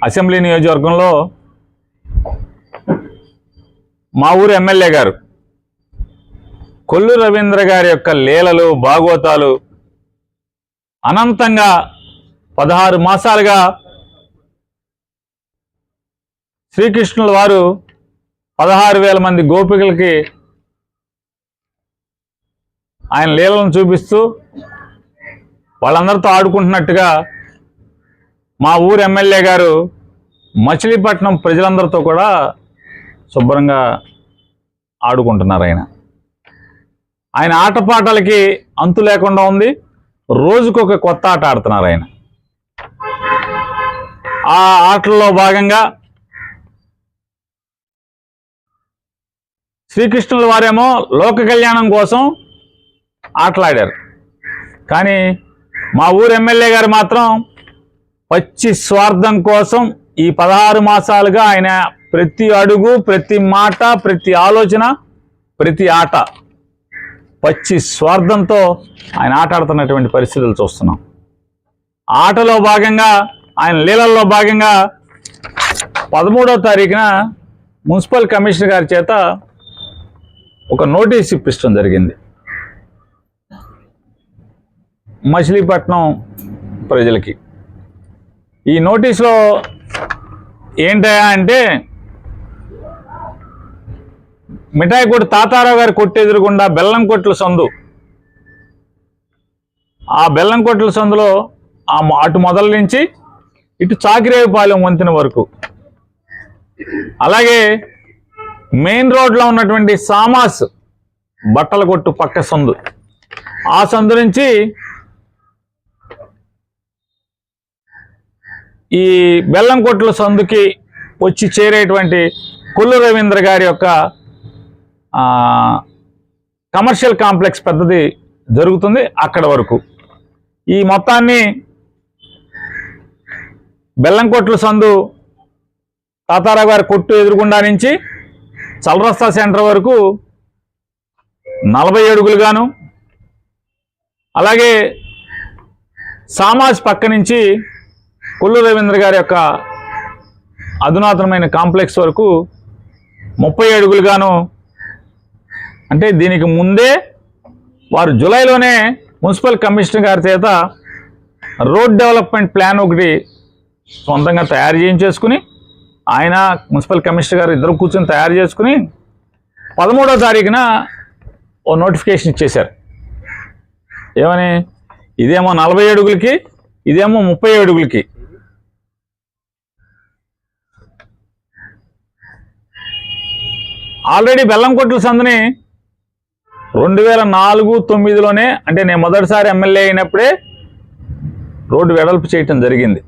Assembly నియోజకవర్గంలో మా ఊరు ఎమ్మెల్యే గారు కొల్లు రవీంద్ర గారి యొక్క లీలలు భాగవతాలు అనంతంగా 16 మాసాలుగా శ్రీకృష్ణుల వారు 16,000 మంది గోపికలకి ఆయన లీలను చూపిస్తూ వాళ్ళందరితో ఆడుకుంటున్నట్టుగా మా ఊరు ఎమ్మెల్యే గారు మచిలీపట్నం ప్రజలందరితో కూడా శుభ్రంగా ఆడుకుంటున్నారు. ఆయన ఆటపాటలకి అంతు లేకుండా ఉంది. రోజుకొక కొత్త ఆట ఆడుతున్నారు ఆయన. ఆ ఆటల్లో భాగంగా శ్రీకృష్ణుల వారేమో లోక కళ్యాణం కోసం ఆటలాడారు. కానీ మా ఊరు ఎమ్మెల్యే గారు మాత్రం పచ్చి స్వార్థం కోసం ఈ 16 మాసాలుగా ఆయన ప్రతి అడుగు, ప్రతి మాట, ప్రతి ఆలోచన, ప్రతి ఆట పచ్చి స్వార్థంతో ఆయన ఆట ఆడుతున్నటువంటి పరిస్థితులు చూస్తున్నాం. ఆటలో భాగంగా ఆయన లీలల్లో భాగంగా 13వ తారీఖున మున్సిపల్ కమిషనర్ గారి చేత ఒక నోటీస్ ఇప్పించడం జరిగింది మచిలీపట్నం ప్రజలకి. ఈ నోటీసులో ఏంటయా అంటే, మిఠాయి కొట్టు తాతారావు గారి కొట్టు ఎదురుగుండా బెల్లం కొట్ల సందు, ఆ బెల్లం కొట్ల సందులో అటు మొదల నుంచి ఇటు చాకిరేవుపాలెం వంతెన వరకు, అలాగే మెయిన్ రోడ్లో ఉన్నటువంటి సామాస్ బట్టల కొట్టు పక్క సందు, ఆ సందు నుంచి ఈ బెల్లం కొట్ల సందుకి వచ్చి చేరేటువంటి కొల్లు రవీంద్ర గారి యొక్క కమర్షియల్ కాంప్లెక్స్ పెద్దది జరుగుతుంది, అక్కడ వరకు ఈ మొత్తాన్ని బెల్లంకొట్ల సందు తాతారావు గారి కొట్టు ఎదురుగుండా నుంచి చలరస్తా సెంటర్ వరకు 40 అడుగులుగాను, అలాగే సామాజ్ పక్క నుంచి కొల్లు రవీంద్ర గారి యొక్క అధునాతనమైన కాంప్లెక్స్ వరకు 30 అడుగులుగాను, అంటే దీనికి ముందే వారు జూలైలోనే మున్సిపల్ కమిషనర్ గారి చేత రోడ్ డెవలప్మెంట్ ప్లాన్ ఒకటి సొంతంగా తయారు చేయించేసుకుని, ఆయన మున్సిపల్ కమిషనర్ గారు ఇద్దరు కూర్చొని తయారు చేసుకుని 13వ తారీఖున ఓ నోటిఫికేషన్ ఇచ్చేశారు. ఏమని? ఇదేమో 40 అడుగులకి, ఇదేమో 30 అడుగులకి. ఆల్రెడీ బెల్లంకొట్ల సందుని 2004-09లోనే, అంటే నేను మొదటిసారి ఎమ్మెల్యే అయినప్పుడే రోడ్డు వెడల్పు చేయటం జరిగింది.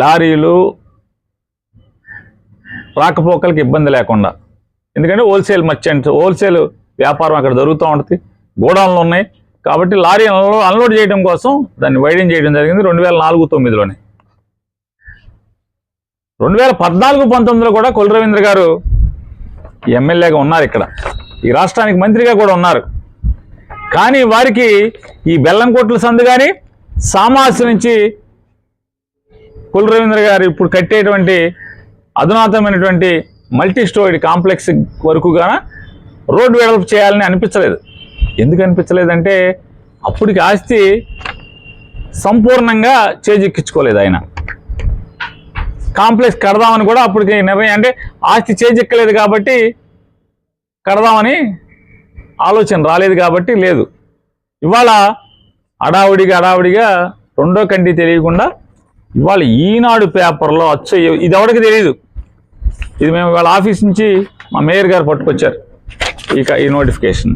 లారీలు రాకపోకలకి ఇబ్బంది లేకుండా, ఎందుకంటే హోల్సేల్ మర్చెంట్స్, హోల్సేల్ వ్యాపారం అక్కడ జరుగుతూ ఉంటుంది, గోడౌన్లు ఉన్నాయి కాబట్టి లారీలను అన్లోడ్ చేయడం కోసం దాన్ని వైడెన్ చేయడం జరిగింది 2004-09లోనే. 2014-19లో కూడా కొల్లు రవీంద్ర గారు ఎమ్మెల్యేగా ఉన్నారు, ఇక్కడ ఈ రాష్ట్రానికి మంత్రిగా కూడా ఉన్నారు. కానీ వారికి ఈ బెల్లంకొట్ల సందు కానీ సామాస్ నుంచి కొల్లు రవీంద్ర గారు ఇప్పుడు కట్టేటువంటి అధునాతనమైనటువంటి మల్టీ స్టోరీడ్ కాంప్లెక్స్ వరకు గాన రోడ్డు డెవలప్ చేయాలని అనిపించలేదు. ఎందుకు అనిపించలేదంటే అప్పటికి ఆస్తి సంపూర్ణంగా చేజిక్కించుకోలేదు ఆయన. కాంప్లెక్స్ కడదామని కూడా అప్పటికి నిర్ణయం, అంటే ఆస్తి చేజిక్కలేదు కాబట్టి కడదామని ఆలోచన రాలేదు కాబట్టి లేదు. ఇవాళ అడావుడిగా రెండో కంటి తెలియకుండా ఇవాళ ఈనాడు పేపర్లో అచ్చు, ఇది ఎవరికి తెలియదు, ఇది మేము వాళ్ళ ఆఫీస్ నుంచి మా మేయర్ గారు పట్టుకొచ్చారు ఈ నోటిఫికేషన్.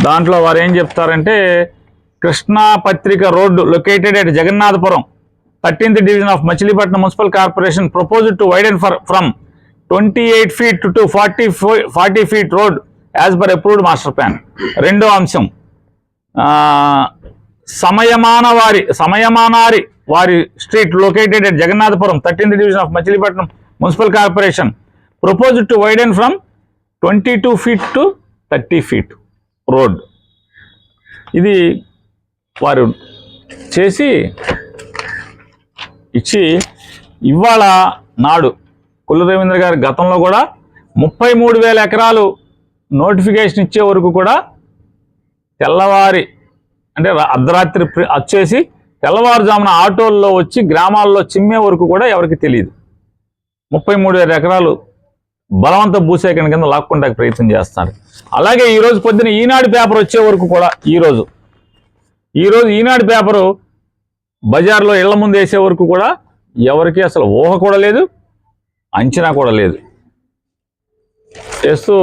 దాంట్లో వారు ఏం చెప్తారంటే, కృష్ణా పత్రిక road located at Jagannathapuram 13th Division of Machilipatnam Municipal Corporation proposed to widen from 28 feet to 40 feet road as per approved master plan. రెండో అంశం, సమయమానారి వారి street located at Jagannathapuram 13th Division of Machilipatnam Municipal Corporation proposed to widen from 22 feet to 30 feet road. ఇది వారు చేసి ఇచ్చి ఇవాళ నాడు కొల్లు రవీంద్ర గారి గతంలో కూడా 33,000 ఎకరాలు నోటిఫికేషన్ ఇచ్చే వరకు కూడా తెల్లవారి అంటే అర్ధరాత్రి వచ్చేసి తెల్లవారుజామున ఆటోల్లో వచ్చి గ్రామాల్లో చిమ్మే వరకు కూడా ఎవరికి తెలియదు. 33,000 ఎకరాలు బలవంత భూసేకరణ కింద లాక్కుంటానికి ప్రయత్నం చేస్తున్నారు. అలాగే ఈరోజు పొద్దున ఈనాడు పేపర్ వచ్చే వరకు కూడా ఈరోజు ఈనాడు పేపరు బజార్లో ఇళ్ల ముందు వేసే వరకు కూడా ఎవరికి అసలు ఊహ కూడా లేదు, అంచనా కూడా లేదు. చేస్తూ